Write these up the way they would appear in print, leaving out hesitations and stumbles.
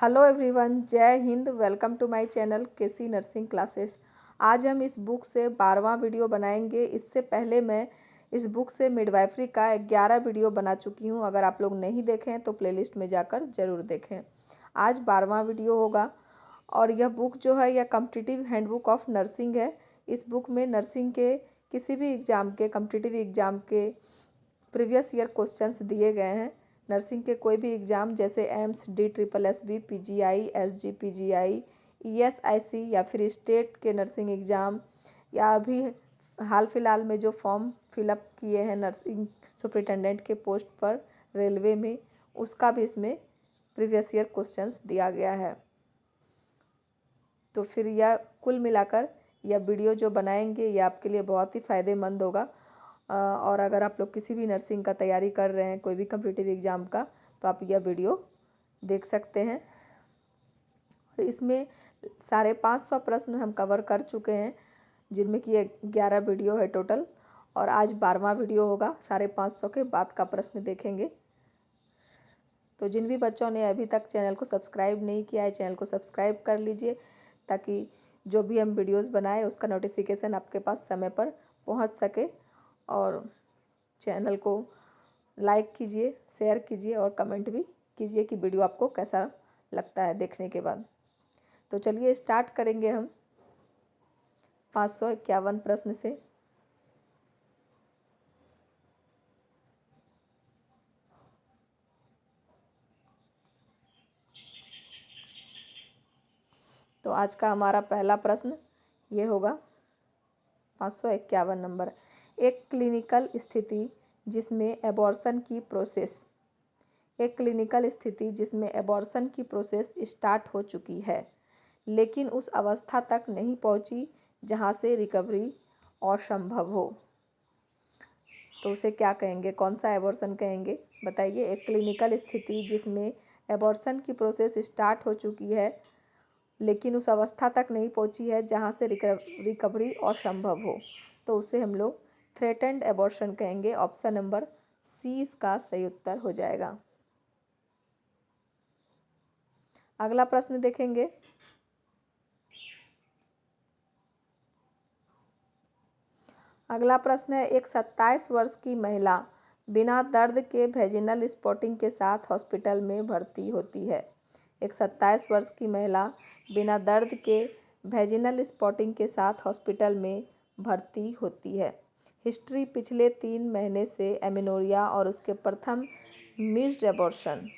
Hello everyone, जय हिंद। Welcome to my channel KC nursing classes. आज हम इस बुक से 12वां वीडियो बनाएंगे। इससे पहले मैं इस बुक से मिडवाइफरी का 11 वीडियो बना चुकी हूं। अगर आप लोग नहीं देखें तो प्लेलिस्ट में जाकर ज़रूर देखें। आज 12वां वीडियो होगा और यह बुक जो है यह कॉम्पिटिटिव हैंडबुक ऑफ नर्सिंग है। इस बुक में नर्सिंग के किसी भी एग्ज़ाम के कॉम्पिटिटिव एग्ज़ाम के प्रीवियस ईयर क्वेश्चंस दिए गए हैं। नर्सिंग के कोई भी एग्ज़ाम जैसे AIIMS, DSSB, PGI, SG PGI, ESIC या फिर स्टेट के नर्सिंग एग्ज़ाम या अभी हाल फिलहाल में जो फॉर्म फिलअप किए हैं नर्सिंग सुपरिटेंडेंट के पोस्ट पर रेलवे में, उसका भी इसमें प्रीवियस ईयर क्वेश्चंस दिया गया है। तो फिर यह कुल मिलाकर यह वीडियो जो बनाएंगे यह आपके लिए बहुत ही फ़ायदेमंद होगा। और अगर आप लोग किसी भी नर्सिंग का तैयारी कर रहे हैं, कोई भी कॉम्पिटिटिव एग्ज़ाम का, तो आप यह वीडियो देख सकते हैं। और इसमें 550 प्रश्न हम कवर कर चुके हैं, जिनमें कि 11 वीडियो है टोटल। और आज 12वां वीडियो होगा। 550 के बाद का प्रश्न देखेंगे। तो जिन भी बच्चों ने अभी तक चैनल को सब्सक्राइब नहीं किया है, चैनल को सब्सक्राइब कर लीजिए, ताकि जो भी हम वीडियोस बनाए उसका नोटिफिकेशन आपके पास समय पर पहुंच सके। और चैनल को लाइक कीजिए, शेयर कीजिए और कमेंट भी कीजिए कि वीडियो आपको कैसा लगता है देखने के बाद। तो चलिए स्टार्ट करेंगे हम 551 प्रश्न से। तो आज का हमारा पहला प्रश्न ये होगा 551 नंबर। एक क्लिनिकल स्थिति जिसमें एबॉर्शन की प्रोसेस स्टार्ट हो चुकी है, लेकिन उस अवस्था तक नहीं पहुंची जहां से रिकवरी असंभव हो, तो उसे क्या कहेंगे? कौन सा एबॉर्शन कहेंगे? बताइए। एक क्लिनिकल स्थिति जिसमें एबॉर्शन की प्रोसेस स्टार्ट हो चुकी है, लेकिन उस अवस्था तक नहीं पहुंची है जहां से रिकवरी असंभव हो, तो उसे हम लोग थ्रेटेंड एबॉर्शन कहेंगे। ऑप्शन नंबर सी इसका सही उत्तर हो जाएगा। अगला प्रश्न देखेंगे। अगला प्रश्न है, एक 27 वर्ष की महिला बिना दर्द के वेजिनल स्पॉटिंग के साथ हॉस्पिटल में भर्ती होती है। एक 27 वर्ष की महिला बिना दर्द के वेजिनल स्पॉटिंग के साथ हॉस्पिटल में भर्ती होती है। हिस्ट्री पिछले 3 महीने से एमेनोरिया और उसके प्रथम मिस्ड एबॉर्शन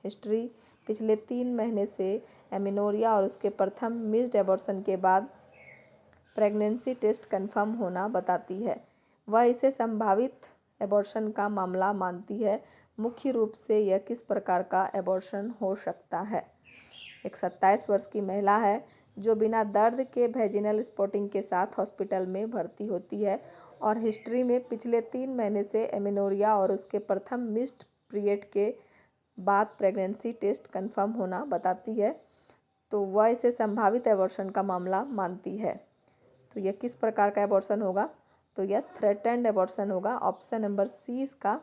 हिस्ट्री पिछले 3 महीने से एमेनोरिया और उसके प्रथम मिस्ड एबॉर्शन के बाद प्रेगनेंसी टेस्ट कंफर्म होना बताती है। वह इसे संभावित एबॉर्शन का मामला मानती है। मुख्य रूप से यह किस प्रकार का एबॉर्शन हो सकता है? एक 27 वर्ष की महिला है जो बिना दर्द के वेजिनल स्पॉटिंग के साथ हॉस्पिटल में भर्ती होती है और हिस्ट्री में पिछले 3 महीने से एमेनोरिया और उसके प्रथम मिस्ड पीरियड के बाद प्रेगनेंसी टेस्ट कंफर्म होना बताती है, तो वह इसे संभावित एबॉर्शन का मामला मानती है। तो यह किस प्रकार का एबॉर्शन होगा? तो यह थ्रेटेंड एबॉर्शन होगा। ऑप्शन नंबर सी इसका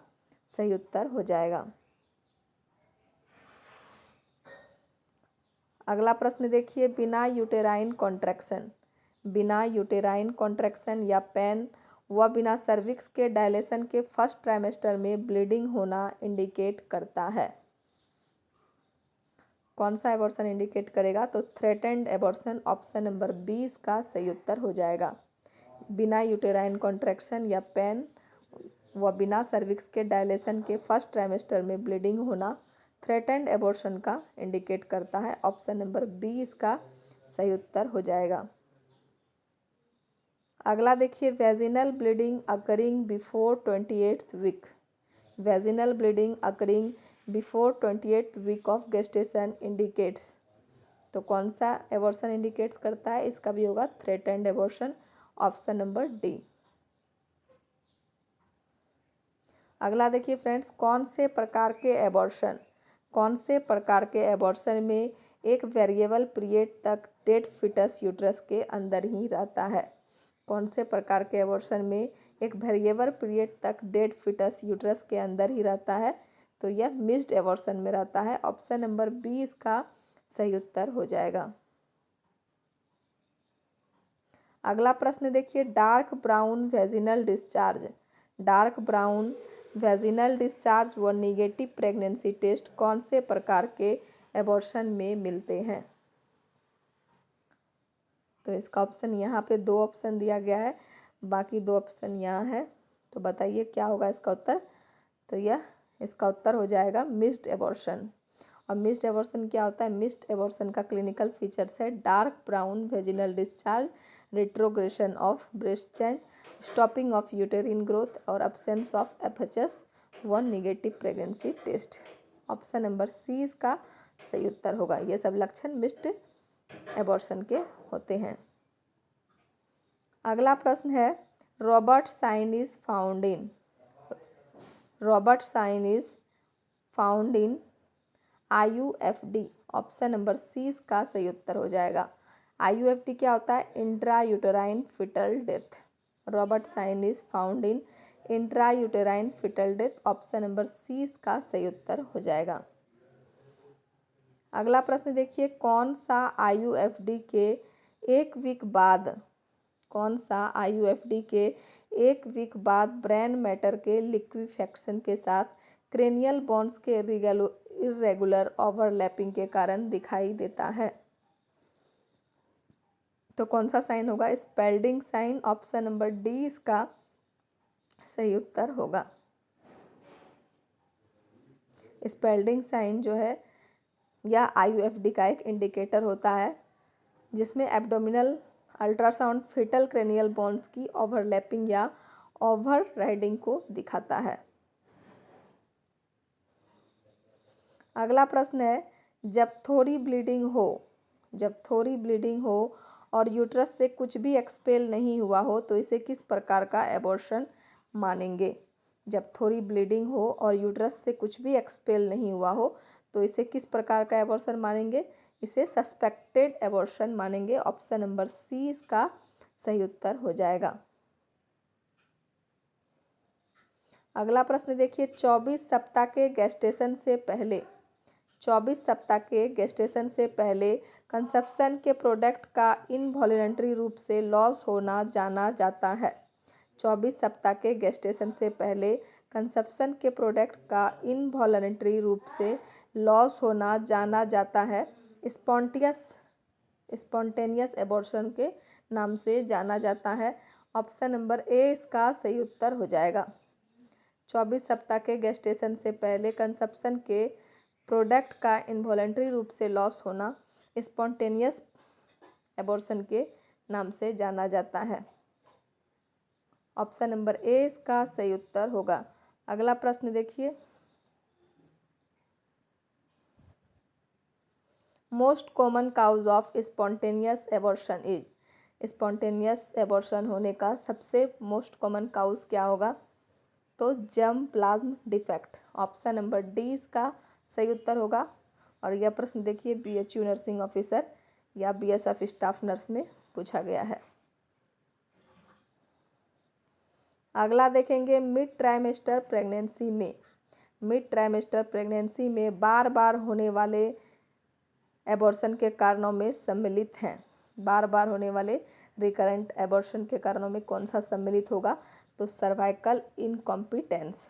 सही उत्तर हो जाएगा। अगला प्रश्न देखिए। बिना यूटेराइन कॉन्ट्रैक्शन या पेन व बिना सर्विक्स के डायलेशन के फर्स्ट ट्राइमेस्टर में ब्लीडिंग होना इंडिकेट करता है। कौन सा एबॉर्शन इंडिकेट करेगा? तो threatened abortion. Option number B इसका सही उत्तर हो जाएगा। बिना यूटेराइन कॉन्ट्रैक्शन या पेन व बिना सर्विक्स के डायलेशन के फर्स्ट ट्राइमेस्टर में ब्लीडिंग होना थ्रेटेंड एबॉर्शन का इंडिकेट करता है। ऑप्शन नंबर बी इसका सही उत्तर हो जाएगा। अगला देखिए। Vaginal bleeding occurring before 28th week vaginal bleeding occurring before 28th week of gestation indicates, तो कौन सा एबॉर्शन इंडिकेट्स करता है? इसका भी होगा threatened abortion. Option number D. अगला देखिए फ्रेंड्स। कौन से प्रकार के एबॉर्शन में एक वेरिएबल पीरियड तक डेड फिटस यूट्रस के अंदर ही रहता है? कौन से प्रकार के एबॉर्शन में एक वेरिएबल पीरियड तक डेड फिटस यूट्रस के अंदर ही रहता है? तो यह मिस्ड एबॉर्शन में रहता है। ऑप्शन नंबर बी इसका सही उत्तर हो जाएगा। अगला प्रश्न देखिए, dark brown vaginal discharge, dark brown vaginal discharge व निगेटिव प्रेगनेंसी टेस्ट कौन से प्रकार के एबॉर्शन में मिलते हैं? तो इसका ऑप्शन यहाँ पे 2 ऑप्शन दिया गया है, बाकी 2 ऑप्शन यहाँ है। तो बताइए क्या होगा इसका उत्तर? तो यह इसका उत्तर हो जाएगा मिस्ड एबॉर्शन। और मिस्ड एबॉर्शन क्या होता है? मिस्ड एबॉर्शन का क्लिनिकल फीचर्स है dark brown vaginal discharge, retrogression of breast change, stopping of uterine growth और एब्सेंस ऑफ एफएचएस व negative pregnancy test. Option number C इसका सही उत्तर होगा। ये सब लक्षण मिस्ड एबॉर्शन के होते हैं। अगला प्रश्न है, Robert sign is found in, Robert sign is found in IUFD। Option number C इसका सही उत्तर हो जाएगा। IUFD क्या होता है? Intra uterine foetal death. Robert sign is found in intra uterine foetal death. Option number C इसका सही उत्तर हो जाएगा। अगला प्रश्न देखिए, कौन सा IUFD के 1 वीक बाद, कौन सा IUFD के 1 वीक बाद ब्रेन मैटर के लिक्विफेक्शन के साथ क्रेनियल बोन्स के इरेगुलर ओवरलैपिंग के कारण दिखाई देता है? तो कौन सा साइन होगा? Spalding sign. Option number D इसका सही उत्तर होगा। स्पेल्डिंग साइन जो है यह IUFD का एक इंडिकेटर होता है जिसमें abdominal ultrasound foetal cranial bones की ओवरलैपिंग या ओवरराइडिंग को दिखाता है। अगला प्रश्न है, जब थोड़ी ब्लीडिंग हो, जब थोड़ी ब्लीडिंग हो और यूट्रस से कुछ भी एक्सपेल नहीं हुआ हो तो इसे किस प्रकार का एबॉर्शन मानेंगे? जब थोड़ी ब्लीडिंग हो और यूट्रस से कुछ भी एक्सपेल नहीं हुआ हो तो इसे किस प्रकार का एबॉर्शन मानेंगे? इसे सस्पेक्टेड एबॉर्शन मानेंगे। ऑप्शन नंबर सी इसका सही उत्तर हो जाएगा। अगला प्रश्न देखिए, 24 सप्ताह के गेस्टेशन से पहले, 24 सप्ताह के गेस्टेशन से पहले कंसेप्शन के प्रोडक्ट का इनवॉलेंट्री रूप से लॉस होना जाना जाता है। 24 सप्ताह के गेस्टेशन से पहले कंसेप्शन के प्रोडक्ट का इनवॉलेंट्री रूप से लॉस होना जाना जाता है स्पॉन्टेनियस एबॉर्शन के नाम से जाना जाता है। ऑप्शन नंबर ए इसका सही उत्तर हो जाएगा। 24 सप्ताह के गेस्टेशन से पहले कंसेप्शन के प्रोडक्ट का इनवॉलेंट्री रूप से लॉस होना स्पॉन्टेनियस एबॉर्शन के नाम से जाना जाता है। ऑप्शन नंबर ए इसका सही उत्तर होगा। अगला प्रश्न देखिए, most common cause of spontaneous abortion is, spontaneous abortion होने का सबसे मोस्ट कॉमन काउज क्या होगा? तो germplasm defect. Option number D इसका सही उत्तर होगा। और यह प्रश्न देखिए BHU नर्सिंग ऑफिसर या BSF स्टाफ नर्स में पूछा गया है। अगला देखेंगे, मिड ट्राइमेस्टर प्रेगनेंसी में, मिड ट्राइमेस्टर प्रेगनेंसी में बार बार होने वाले एबॉर्शन के कारणों में सम्मिलित हैं। बार बार होने वाले रिकरेंट एबॉर्शन के कारणों में कौन सा सम्मिलित होगा? तो cervical incompetence.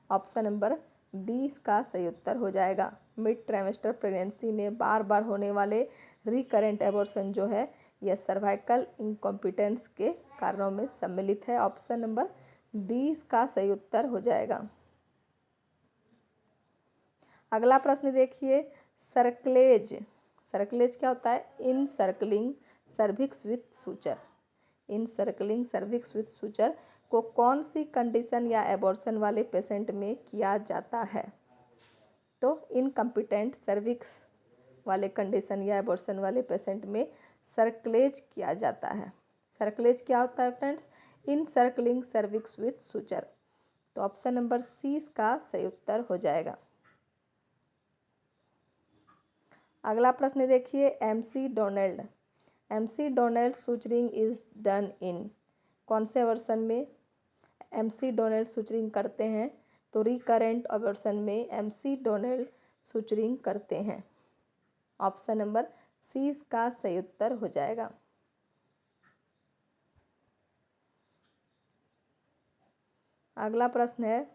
Option number B इसका सही उत्तर हो जाएगा। मिड ट्राइमेस्टर प्रेगनेंसी में बार बार होने वाले रिकरेंट एबॉर्शन जो है यह सर्वाइकल इनकॉम्पिटेंस के कारणों में सम्मिलित है। ऑप्शन नंबर बी इसका सही उत्तर हो जाएगा। अगला प्रश्न देखिए, सर्कलेज, सर्कलेज क्या होता है? Encircling cervix with suture, encircling cervix with suture को कौन सी कंडीशन या एबॉर्शन वाले पेशेंट में किया जाता है? तो इनकम्पिटेंट सर्विक्स वाले कंडीशन या एबॉर्शन वाले पेशेंट में सर्कलेज किया जाता है। सर्कलेज क्या होता है friends? Encircling cervix with suture. तो ऑप्शन नंबर सी इसका सही उत्तर हो जाएगा। अगला प्रश्न देखिए, MC Donald, MC Donald suturing is done इन, कौन से एबॉर्शन में MC डोनाल्ड सूचरिंग करते हैं? तो रिकरेंट एबॉर्शन में MC डोनाल्ड सूचरिंग करते हैं। ऑप्शन नंबर सी इसका सही उत्तर हो जाएगा। अगला प्रश्न है,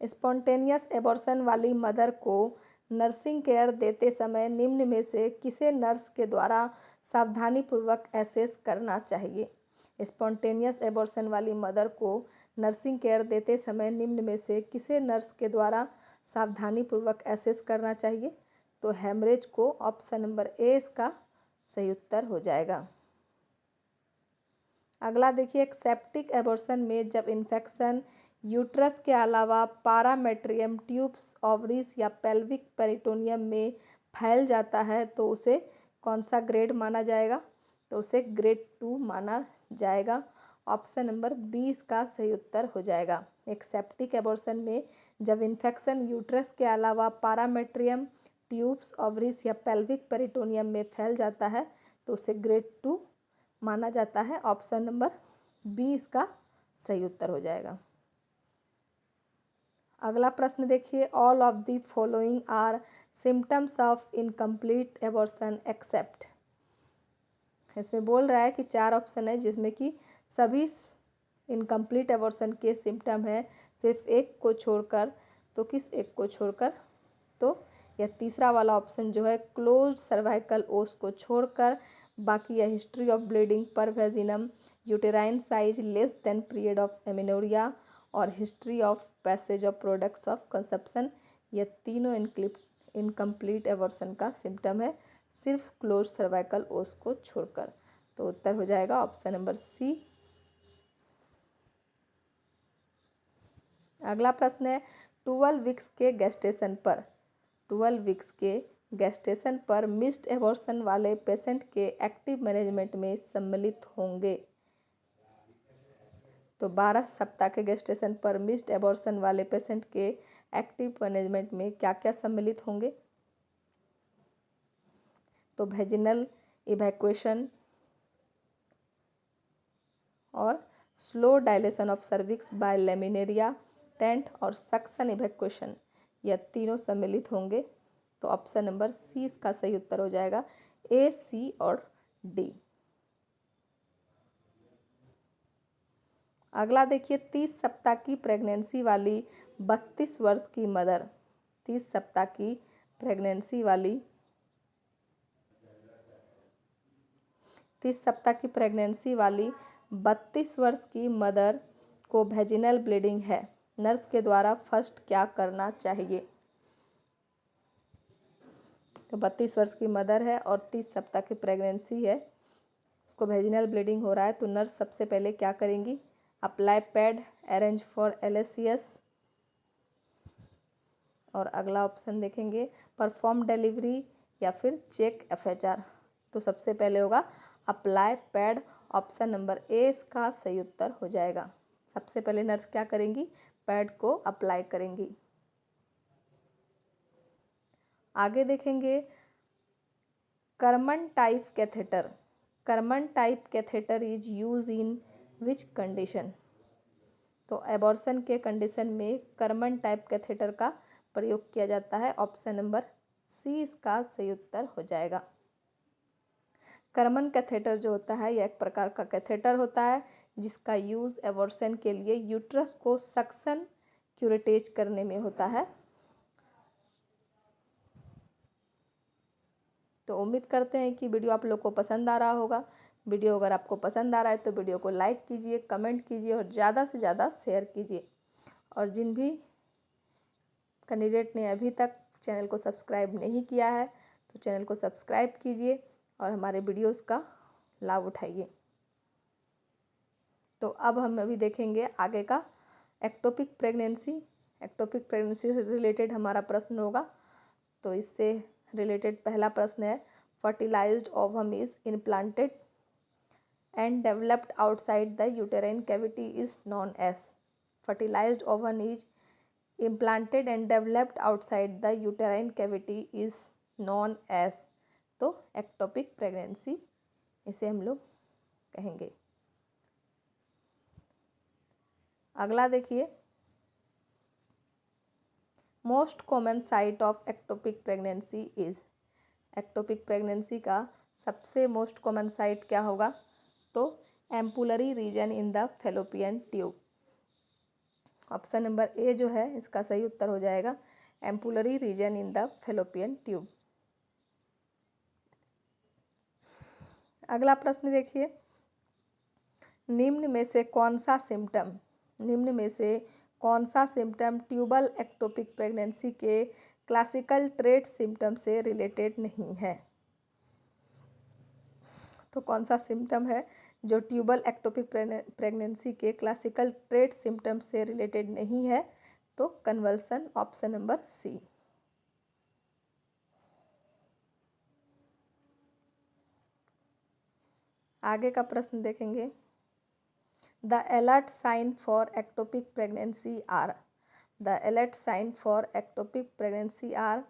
स्पॉन्टेनियस एबॉर्शन वाली मदर को नर्सिंग केयर देते समय निम्न में से किसे नर्स के द्वारा सावधानीपूर्वक एसेस करना चाहिए। स्पॉन्टेनियस एबॉर्शन वाली मदर को नर्सिंग केयर देते समय निम्न में से किसे नर्स के द्वारा सावधानीपूर्वक एसेस करना चाहिए। तो हेमरेज को ऑप्शन नंबर ए इसका सही उत्तर हो जाएगा। अगला देखिए, एक सेप्टिक एबॉर्शन में जब इन्फेक्शन यूट्रस के अलावा पारामेट्रियम ट्यूब्स, ओवरीज या पेल्विक पेरिटोनियम में फैल जाता है तो उसे कौन सा ग्रेड माना जाएगा। तो उसे ग्रेड 2 माना जाएगा। ऑप्शन नंबर बी इसका सही उत्तर हो जाएगा। एक सेप्टिक एबॉर्शन में जब इन्फेक्शन यूट्रस के अलावा पारामेट्रियम ट्यूब्स, ओवरीज या पेल्विक पेरिटोनियम में फैल जाता है तो उसे ग्रेड 2 माना जाता है। ऑप्शन नंबर बी इसका सही उत्तर हो जाएगा। अगला प्रश्न देखिए, all of the following are symptoms of incomplete abortion except. इसमें बोल रहा है कि 4 ऑप्शन है जिसमें कि सभी इनकम्प्लीट एबॉर्शन के सिम्टम है, सिर्फ एक को छोड़कर। तो किस एक को छोड़कर? तो यह तीसरा वाला ऑप्शन जो है, क्लोज सर्वाइकल ओस को छोड़कर बाकी यह history of bleeding per vaginum, uterine size less than period of amenorrhoea और history of passage of products of conception, ये तीनों इनकम्प्लीट एबॉर्शन का सिम्टम है, सिर्फ क्लोज सर्वाइकल ओस को छोड़कर। तो उत्तर हो जाएगा ऑप्शन नंबर सी। अगला प्रश्न है, 12 वीक्स के गेस्टेशन पर 12 वीक्स के गेस्टेशन पर मिस्ड एबॉर्शन वाले पेशेंट के एक्टिव मैनेजमेंट में सम्मिलित होंगे। तो 12 सप्ताह के गेस्टेशन पर मिस्ड एबॉर्शन वाले पेशेंट के एक्टिव मैनेजमेंट में क्या क्या सम्मिलित होंगे। तो वेजिनल इवैक्यूएशन और slow dilation of cervix by laminaria tent और सक्शन इवैक्यूएशन, यह तीनों सम्मिलित होंगे। तो ऑप्शन नंबर सी इसका सही उत्तर हो जाएगा, ए, सी और डी। अगला देखिए, 30 सप्ताह की प्रेगनेंसी वाली 32 वर्ष की मदर 30 सप्ताह की प्रेगनेंसी वाली 30 सप्ताह की प्रेगनेंसी वाली 32 वर्ष की मदर को वेजिनल ब्लीडिंग है, नर्स के द्वारा फर्स्ट क्या करना चाहिए। तो 32 वर्ष की मदर है और 30 सप्ताह की प्रेगनेंसी है, उसको वेजिनल ब्लीडिंग हो रहा है, तो नर्स सबसे पहले क्या करेंगी, apply pad, arrange for LACS। और अगला ऑप्शन देखेंगे, परफॉर्म डिलीवरी या फिर चेक FHR। तो सबसे पहले होगा apply pad, option number A इसका सही उत्तर हो जाएगा। सबसे पहले नर्स क्या करेंगी, पैड को अप्लाई करेंगी। आगे देखेंगे, Karman type catheter. Karman type catheter is use in which condition. तो एबॉर्शन के कंडीशन में कर्मन टाइप कैथेटर का प्रयोग किया जाता है। ऑप्शन नंबर सी इसका सही उत्तर हो जाएगा। कर्मन कैथेटर जो होता है यह एक प्रकार का कैथेटर होता है जिसका यूज़ एबॉर्शन के लिए यूट्रस को सक्शन क्यूरेटेज करने में होता है। तो उम्मीद करते हैं कि वीडियो आप लोग को पसंद आ रहा होगा। वीडियो अगर आपको पसंद आ रहा है तो वीडियो को लाइक कीजिए, कमेंट कीजिए और ज़्यादा से ज़्यादा शेयर कीजिए। और जिन भी कैंडिडेट ने अभी तक चैनल को सब्सक्राइब नहीं किया है तो चैनल को सब्सक्राइब कीजिए और हमारे वीडियोस का लाभ उठाइए। तो अब हम अभी देखेंगे आगे का एक्टोपिक प्रेगनेंसी। एक्टोपिक प्रेगनेंसी से रिलेटेड हमारा प्रश्न होगा। तो इससे रिलेटेड पहला प्रश्न है, fertilised ovum is implanted and developed outside the uterine cavity is known as. Fertilised ovum is implanted and developed outside the uterine cavity is known as। तो एक्टोपिक प्रेगनेंसी इसे हम लोग कहेंगे। अगला देखिए, most common site of ectopic pregnancy is, ectopic pregnancy का सबसे most common site क्या होगा? तो ampullary region in the fallopian tube. Option number A जो है इसका सही उत्तर हो जाएगा ampullary region in the fallopian tube. अगला प्रश्न देखिए, निम्न में से कौन सा सिम्टम ट्यूबल एक्टोपिक प्रेगनेंसी के क्लासिकल ट्रेट सिम्टम से रिलेटेड नहीं है? तो कौन सा सिम्टम है जो ट्यूबल एक्टोपिक प्रेगनेंसी के क्लासिकल ट्रेट सिम्टम से रिलेटेड नहीं है? तो कन्वल्सन, ऑप्शन नंबर सी। आगे का प्रश्न देखेंगे, the alert sign for ectopic pregnancy are, the alert sign for ectopic pregnancy are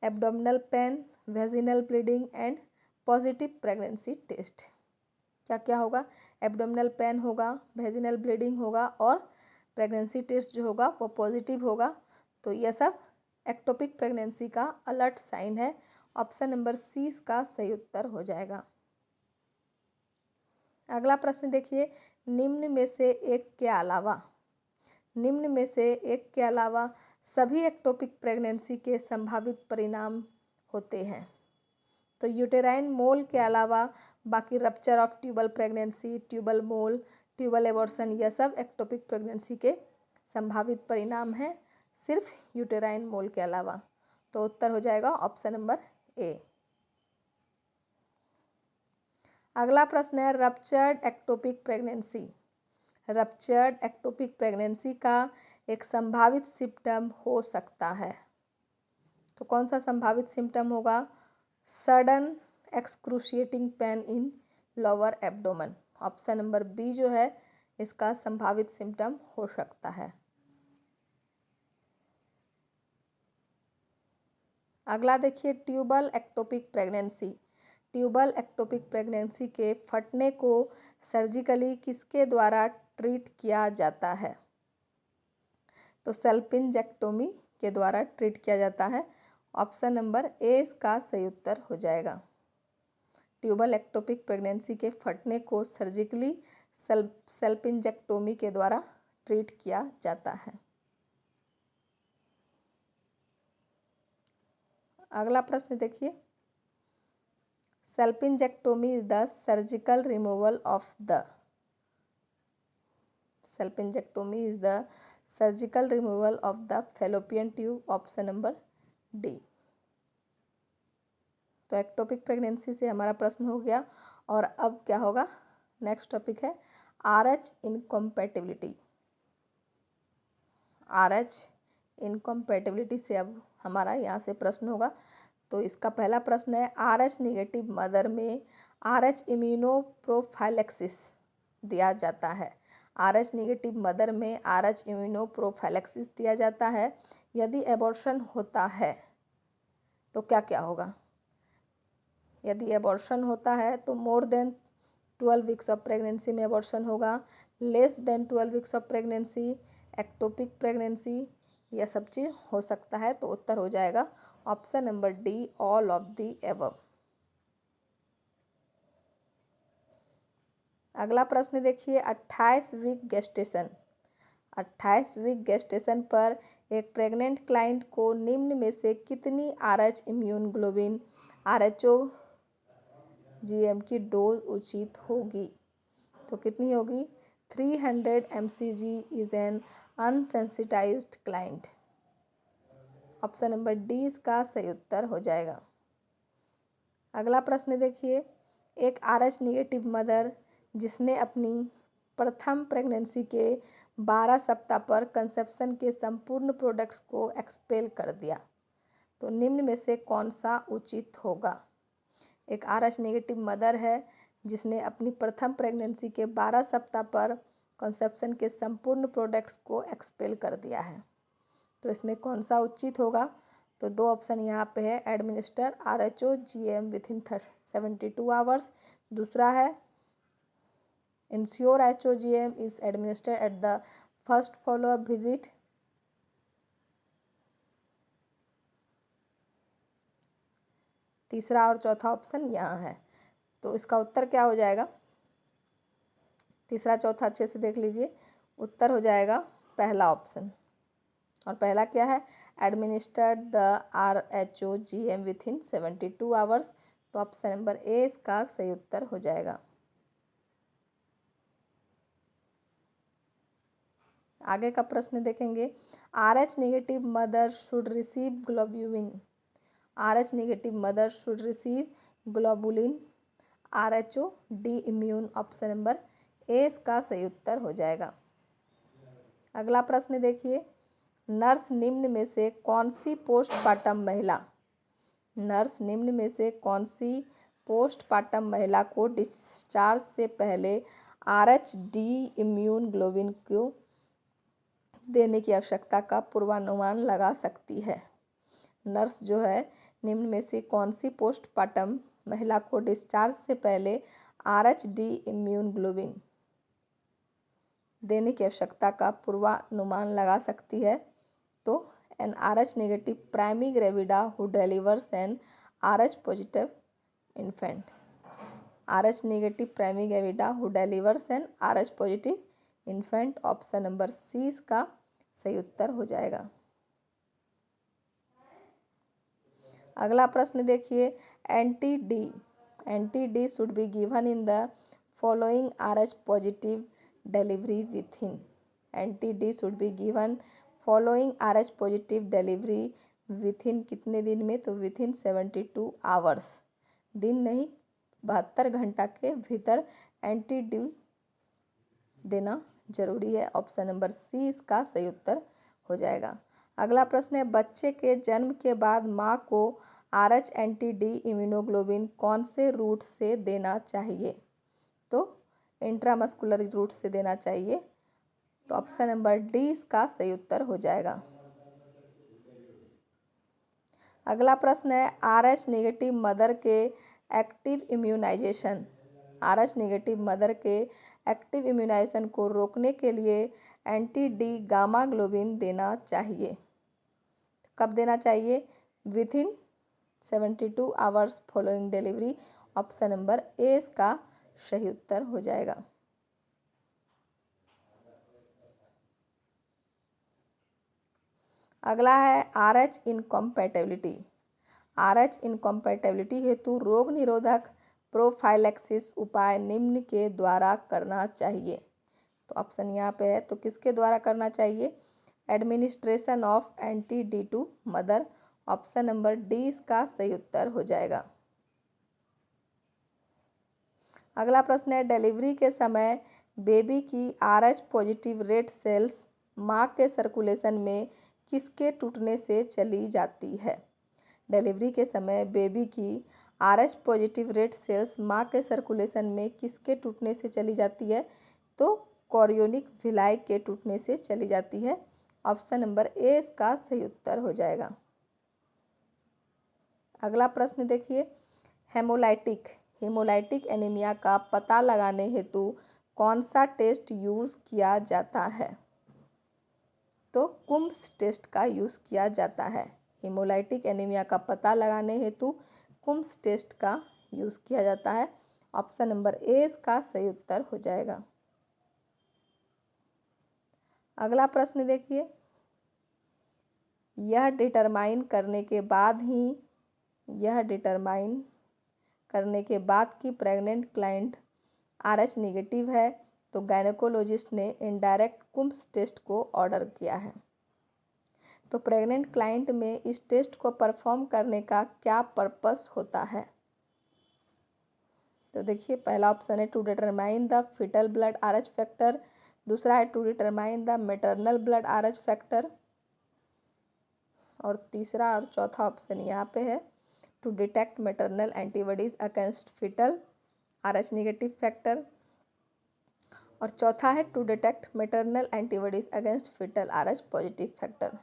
abdominal pain, vaginal bleeding and positive pregnancy test. क्या क्या होगा? एब्डोमिनल पेन होगा, वेजिनल ब्लीडिंग होगा और प्रेगनेंसी टेस्ट जो होगा वो पॉजिटिव होगा। तो यह सब एक्टोपिक प्रेगनेंसी का अलर्ट साइन है। ऑप्शन नंबर सी इसका सही उत्तर हो जाएगा। अगला प्रश्न देखिए, निम्न में से एक के अलावा सभी एक्टोपिक प्रेगनेंसी के संभावित परिणाम होते हैं। तो यूटेराइन मोल के अलावा बाकी rupture of tubal pregnancy, tubal mole, tubal abortion, यह सब एक्टोपिक प्रेगनेंसी के संभावित परिणाम हैं, सिर्फ यूटेराइन मोल के अलावा। तो उत्तर हो जाएगा ऑप्शन नंबर ए। अगला प्रश्न है, रप्चर्ड एक्टोपिक प्रेगनेंसी का एक संभावित सिम्टम हो सकता है। तो कौन सा संभावित सिम्टम होगा? Sudden excruciating pain in lower abdomen. Option number B जो है इसका संभावित सिम्टम हो सकता है। अगला देखिए, ट्यूबल एक्टोपिक प्रेगनेंसी के फटने को सर्जिकली किसके द्वारा ट्रीट किया जाता है? तो सल्पिंजेक्टोमी के द्वारा ट्रीट किया जाता है। ऑप्शन नंबर ए इसका सही उत्तर हो जाएगा। ट्यूबल एक्टोपिक प्रेगनेंसी के फटने को सर्जिकली सल्पिंजेक्टोमी के द्वारा ट्रीट किया जाता है। अगला प्रश्न देखिए, salpingectomy is the surgical removal of the fallopian tube. Option number D. तो एक्टोपिक प्रेगनेंसी से हमारा प्रश्न हो गया। और अब क्या होगा? नेक्स्ट टॉपिक है RH इनकम्पैटिबिलिटी से अब हमारा यहाँ से प्रश्न होगा। तो इसका पहला प्रश्न है, RH निगेटिव मदर में RH इम्यूनोप्रोफाइलेक्सिस दिया जाता है। RH निगेटिव मदर में RH इम्यूनोप्रोफाइलेक्सिस दिया जाता है। यदि एबॉर्शन होता है तो क्या क्या होगा? यदि एबॉर्शन होता है तो more than 12 weeks of pregnancy में एबॉर्शन होगा, less than 12 weeks of pregnancy, ectopic pregnancy, यह सब चीज़ हो सकता है। तो उत्तर हो जाएगा option number D, all of the above. अगला प्रश्न देखिए, 28 वीक गेस्टेशन पर एक प्रेग्नेंट क्लाइंट को निम्न में से कितनी RH immunoglobulin RHO GM की डोज उचित होगी? तो कितनी होगी? 300 mcg is an unsensitized client. Option number D इसका सही उत्तर हो जाएगा। अगला प्रश्न देखिए, एक RH निगेटिव मदर जिसने अपनी प्रथम प्रेगनेंसी के 12 सप्ताह पर कंसेप्शन के संपूर्ण प्रोडक्ट्स को एक्सपेल कर दिया, तो निम्न में से कौन सा उचित होगा? एक RH नेगेटिव मदर है जिसने अपनी प्रथम प्रेगनेंसी के 12 सप्ताह पर कंसेप्शन के संपूर्ण प्रोडक्ट्स को एक्सपेल कर दिया है, तो इसमें कौन सा उचित होगा? तो दो ऑप्शन यहाँ पे है, administer RHO GM within 72 hours. दूसरा है ensure HO GM is administered at the first follow up visit. तीसरा और चौथा ऑप्शन यहाँ है। तो इसका उत्तर क्या हो जाएगा? तीसरा चौथा अच्छे से देख लीजिए, उत्तर हो जाएगा पहला ऑप्शन। और पहला क्या है? Administered the RHOGM within 72 hours. तो ऑप्शन नंबर ए इसका सही उत्तर हो जाएगा। आगे का प्रश्न देखेंगे। RH negative mother should receive globulin. RH negative mother should receive globulin RHO D immune. Option number A इसका सही उत्तर हो जाएगा। अगला प्रश्न देखिए। नर्स निम्न में से कौन सी पोस्टपार्टम महिला नर्स निम्न में से कौन सी पोस्टपार्टम महिला को डिस्चार्ज से पहले RH डी इम्यून ग्लोबिन को देने की आवश्यकता का पूर्वानुमान लगा सकती है? नर्स जो है निम्न में से कौन सी पोस्टपार्टम महिला को डिस्चार्ज से पहले RH डी इम्यून ग्लोबिन देने की आवश्यकता का पूर्वानुमान लगा सकती है? तो an RH negative primigravida who delivers an RH positive infant. RH negative primigravida who delivers an RH positive infant. Option number C इसका सही उत्तर हो जाएगा। अगला प्रश्न देखिए। Anti D should be given in the following RH positive delivery within. Anti D should be given following RH positive delivery within कितने दिन में? तो विथिन 72 आवर्स। दिन नहीं, 72 घंटा के भीतर एंटी डी देना जरूरी है। ऑप्शन नंबर सी इसका सही उत्तर हो जाएगा। अगला प्रश्न है। बच्चे के जन्म के बाद माँ को RH एंटी डी इम्यूनोग्लोबिन कौन से रूट से देना चाहिए? तो इंट्रामस्कुलर रूट से देना चाहिए। तो ऑप्शन नंबर डी इसका सही उत्तर हो जाएगा। अगला प्रश्न है। RH नेगेटिव मदर के active immunization RH negative mother के एक्टिव इम्यूनाइजेशन को रोकने के लिए एंटी डी गामा ग्लोबिन देना चाहिए। कब देना चाहिए? Within 72 hours following delivery. Option number A इसका सही उत्तर हो जाएगा। अगला है RH इनकॉम्पैटिबिलिटी। RH इनकॉम्पैटिबिलिटी हेतु रोग निरोधक प्रोफाइलैक्सिस उपाय निम्न के द्वारा करना चाहिए। तो ऑप्शन यहाँ पे है, तो किसके द्वारा करना चाहिए? Administration of anti D to mother. Option number D इसका सही उत्तर हो जाएगा। अगला प्रश्न है। डिलीवरी के समय बेबी की RH पॉजिटिव रेड सेल्स माँ के सर्कुलेशन में किसके टूटने से चली जाती है? डिलीवरी के समय बेबी की RH पॉजिटिव रेड सेल्स माँ के सर्कुलेशन में किसके टूटने से चली जाती है? तो कोरियोनिक विलाई के टूटने से चली जाती है। ऑप्शन नंबर ए इसका सही उत्तर हो जाएगा। अगला प्रश्न देखिए। हेमोलाइटिक एनीमिया का पता लगाने हेतु कौन सा टेस्ट यूज़ किया जाता है? तो कुम्स टेस्ट का यूज़ किया जाता है। हेमोलाइटिक एनीमिया का पता लगाने हेतु कुम्स टेस्ट का यूज़ किया जाता है। ऑप्शन नंबर ए इसका सही उत्तर हो जाएगा। अगला प्रश्न देखिए। यह डिटरमाइन करने के बाद कि प्रेग्नेंट क्लाइंट RH नेगेटिव है, तो गायनेकोलॉजिस्ट ने इनडायरेक्ट कुम्स टेस्ट को ऑर्डर किया है। तो प्रेग्नेंट क्लाइंट में इस टेस्ट को परफॉर्म करने का क्या पर्पस होता है? तो देखिए, पहला ऑप्शन है to determine the fetal blood RH factor. दूसरा है to determine the maternal blood RH factor. और तीसरा और चौथा ऑप्शन यहाँ पे है to detect maternal antibodies against fetal RH negative factor. और चौथा है to detect maternal antibodies against fetal RH positive factor.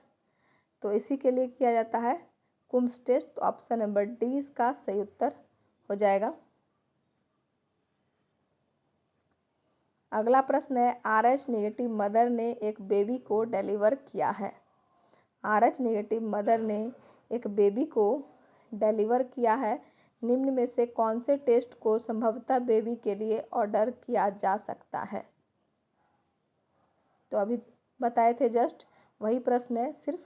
तो इसी के लिए किया जाता है कुम्स टेस्ट। तो ऑप्शन नंबर डी इसका सही उत्तर हो जाएगा। अगला प्रश्न है। RH नेगेटिव मदर ने एक बेबी को डिलीवर किया है। RH नेगेटिव मदर ने एक बेबी को डिलीवर किया है, निम्न में से कौन से टेस्ट को संभवतः बेबी के लिए ऑर्डर किया जा सकता है? तो अभी बताए थे जस्ट वही प्रश्न है, सिर्फ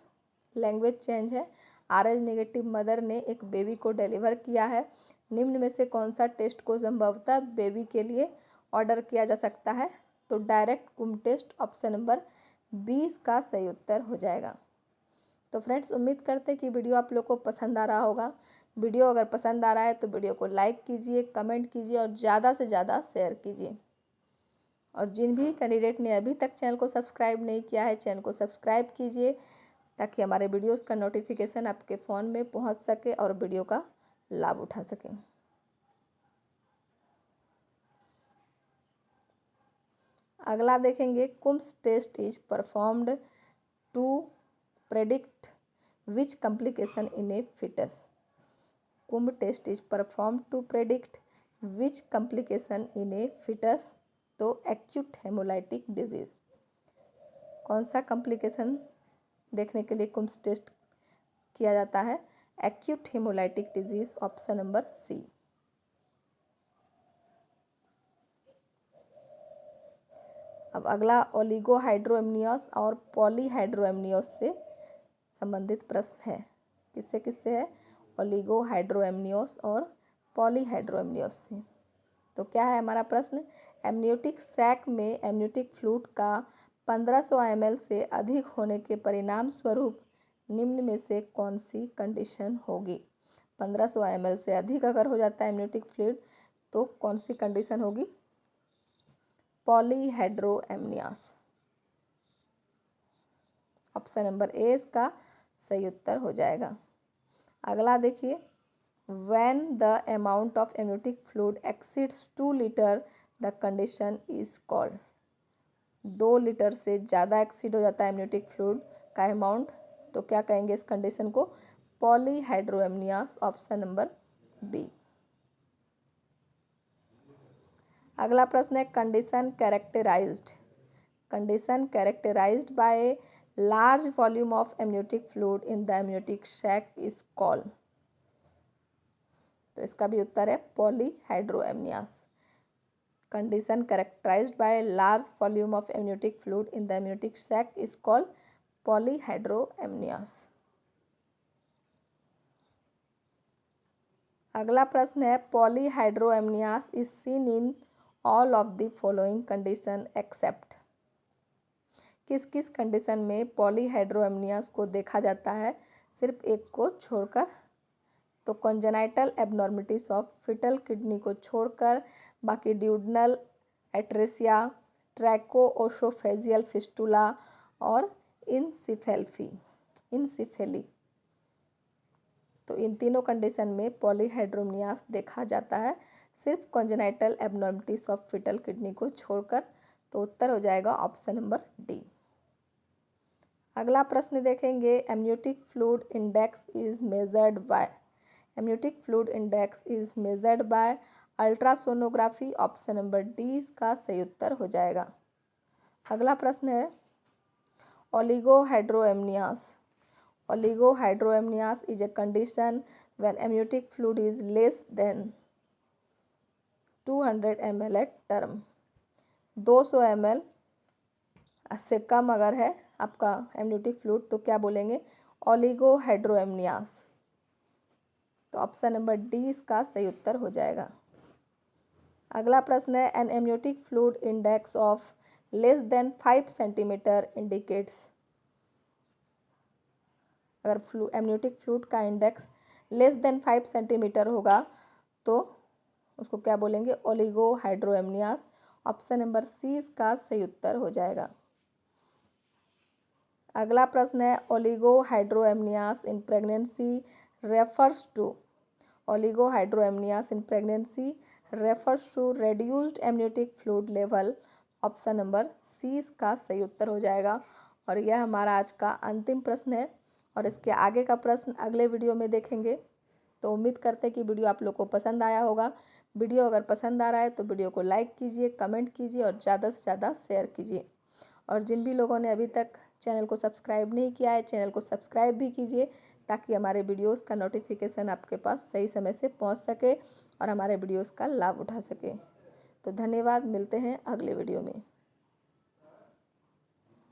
लैंग्वेज चेंज है। RH नेगेटिव मदर ने एक बेबी को डिलीवर किया है। निम्न में से कौन सा टेस्ट को संभवतः बेबी के लिए ऑर्डर किया जा सकता है? तो डायरेक्ट कुम टेस्ट, ऑप्शन नंबर 20 का सही उत्तर हो जाएगा। तो फ्रेंड्स, उम्मीद करते हैं कि वीडियो आप लोग को पसंद आ रहा होगा। वीडियो अगर पसंद आ रहा है तो वीडियो को लाइक कीजिए, कमेंट कीजिए और ज़्यादा से ज़्यादा शेयर कीजिए। और जिन भी कैंडिडेट ने अभी तक चैनल को सब्सक्राइब नहीं किया है, चैनल को सब्सक्राइब कीजिए ताकि हमारे वीडियोस का नोटिफिकेशन आपके फ़ोन में पहुंच सके और वीडियो का लाभ उठा सकें। अगला देखेंगे, Coombs test is performed to predict which complication in a foetus. Coombs test is performed to predict which complication in a foetus. तो एक्यूट हेमोलाइटिक डिजीज, कौन सा कॉम्प्लिकेशन देखने के लिए कुम्स टेस्ट किया जाता है? Acute hemolytic disease, option number C. अब अगला ओलिगोहाइड्रोएमनियोस और पॉलीहाइड्रोएमनियोस से संबंधित प्रश्न है। किससे किससे है? ओलिगोहाइड्रोएमनियोस और पॉलीहाइड्रोएमनियोस से। तो क्या है हमारा प्रश्न? एमनियोटिक सैक में एमनियोटिक फ्लूइड का 1500 ml से अधिक होने के परिणाम स्वरूप निम्न में से कौन सी कंडीशन होगी? 1500 ml से अधिक अगर हो जाता है एमनियोटिक फ्लूइड तो कौन सी कंडीशन होगी? पॉलीहाइड्रोएमनियास, ऑप्शन नंबर ए इसका सही उत्तर हो जाएगा। अगला देखिए, when the amount of amniotic fluid exceeds 2 liter the condition is called। 2 litre से ज़्यादा एक्सीड हो जाता है एमनियोटिक फ्लूइड का अमाउंट तो क्या कहेंगे इस कंडीशन को? Polyhydramnios, option number B. अगला प्रश्न है, condition characterised by large volume of amniotic fluid in the amniotic sac is called. तो इसका भी उत्तर है polyhydramnios. Condition characterised by large volume of amniotic fluid in the amniotic sac is called polyhydramnios. अगला प्रश्न है, polyhydramnios is seen in all of the following condition except. किस किस कंडीशन में पॉलीहाइड्रोएमनियास को देखा जाता है सिर्फ एक को छोड़कर? तो कॉन्जेनाइटल एबनॉर्मिटीज ऑफ फिटल किडनी को छोड़कर बाकी ड्यूडनल एट्रेसिया, ट्रैकोओसोफेजियल फिस्टुला और इंसिफेली। तो इन तीनों कंडीशन में पॉलीहाइड्रोएमनियास देखा जाता है सिर्फ कॉन्जेनाइटल एबनॉर्मिटीज ऑफ फिटल किडनी को छोड़कर। तो उत्तर हो जाएगा ऑप्शन नंबर डी। अगला प्रश्न देखेंगे, amniotic fluid index is measured by. Amniotic fluid index is measured by ultrasonography, option number D इसका सही उत्तर हो जाएगा। अगला प्रश्न है, oligohydramnios is a condition when amniotic fluid is less than 200 ml at term. 200 ml से कम अगर है आपका एमनियोटिक फ्लूइड तो क्या बोलेंगे? ओलिगोहाइड्रोएमनियास। तो ऑप्शन नंबर डी इसका सही उत्तर हो जाएगा। अगला प्रश्न है, an amniotic fluid index of less than 5 centimetre indicates. अगर एमनियोटिक फ्लूइड का इंडेक्स लेस देन 5 सेंटीमीटर होगा तो उसको क्या बोलेंगे? ओलिगोहाइड्रोएमनियास, ऑप्शन नंबर सी इसका सही उत्तर हो जाएगा। अगला प्रश्न है, oligohydramnios in pregnancy refers to. Oligohydramnios in pregnancy refers to reduced amniotic fluid level, option number C इसका सही उत्तर हो जाएगा। और यह हमारा आज का अंतिम प्रश्न है और इसके आगे का प्रश्न अगले वीडियो में देखेंगे। तो उम्मीद करते हैं कि वीडियो आप लोग को पसंद आया होगा। वीडियो अगर पसंद आ रहा है तो वीडियो को लाइक कीजिए, कमेंट कीजिए और ज़्यादा से ज़्यादा शेयर कीजिए। और जिन भी लोगों ने अभी तक चैनल को सब्सक्राइब नहीं किया है, चैनल को सब्सक्राइब भी कीजिए ताकि हमारे वीडियोस का नोटिफिकेशन आपके पास सही समय से पहुंच सके और हमारे वीडियोस का लाभ उठा सके। तो धन्यवाद, मिलते हैं अगले वीडियो में।